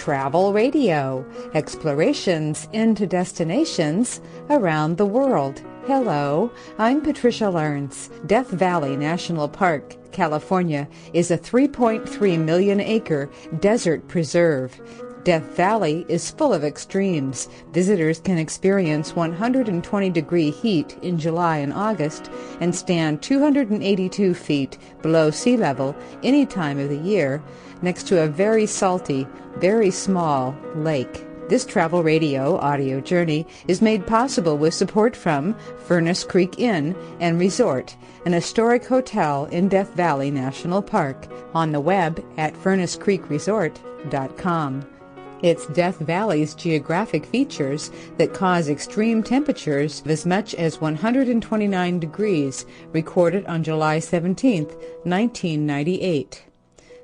Travel Radio, explorations into destinations around the world. Hello, I'm Patricia Lawrence. Death Valley National Park, California, is a 3.3 million acre desert preserve. Death Valley is full of extremes. Visitors can experience 120-degree heat in July and August and stand 282 feet below sea level any time of the year next to a very salty, very small lake. This Travel Radio audio journey is made possible with support from Furnace Creek Inn and Resort, an historic hotel in Death Valley National Park, on the web at furnacecreekresort.com. It's Death Valley's geographic features that cause extreme temperatures of as much as 129 degrees, recorded on July 17, 1998.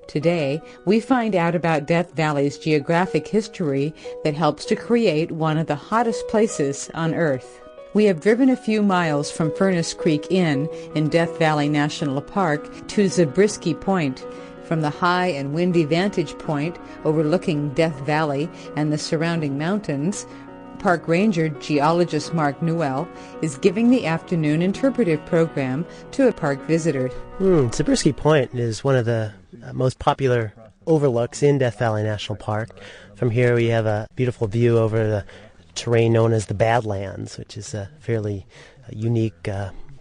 Today, we find out about Death Valley's geographic history that helps to create one of the hottest places on Earth. We have driven a few miles from Furnace Creek Inn in Death Valley National Park to Zabriskie Point. From the high and windy vantage point overlooking Death Valley and the surrounding mountains, Park Ranger Geologist Mark Newell is giving the afternoon interpretive program to a park visitor. Zabriskie Point is one of the most popular overlooks in Death Valley National Park. From here we have a beautiful view over the terrain known as the Badlands, which is a fairly unique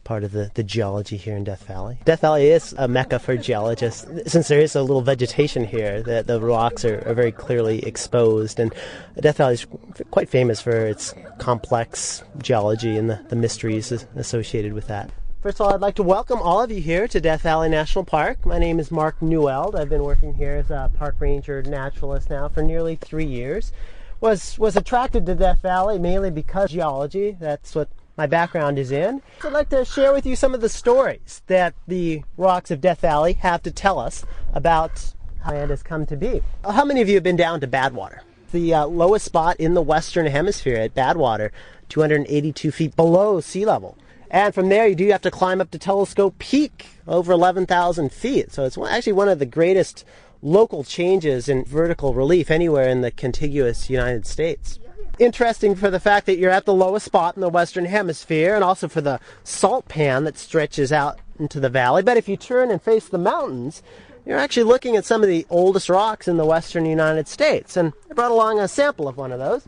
part of the geology here in Death Valley. Death Valley is a mecca for geologists. Since there is a little vegetation here, the rocks are very clearly exposed, and Death Valley is quite famous for its complex geology and the mysteries associated with that. First of all, I'd like to welcome all of you here to Death Valley National Park. My name is Mark Newell. I've been working here as a park ranger naturalist now for nearly 3 years. Was attracted to Death Valley mainly because of geology. That's what my background is in. So I'd like to share with you some of the stories that the rocks of Death Valley have to tell us about how land has come to be. How many of you have been down to Badwater? The lowest spot in the Western Hemisphere at Badwater, 282 feet below sea level. And from there you do have to climb up to Telescope Peak, over 11,000 feet. So it's actually one of the greatest local changes in vertical relief anywhere in the contiguous United States. Interesting for the fact that you're at the lowest spot in the Western Hemisphere, and also for the salt pan that stretches out into the valley. But if you turn and face the mountains, you're actually looking at some of the oldest rocks in the western United States. And I brought along a sample of one of those.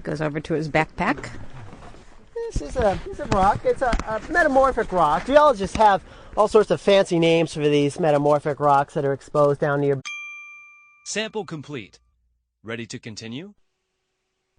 Goes over to his backpack. This is a rock. It's a metamorphic rock. Geologists have all sorts of fancy names for these metamorphic rocks that are exposed down near. Sample complete. Ready to continue?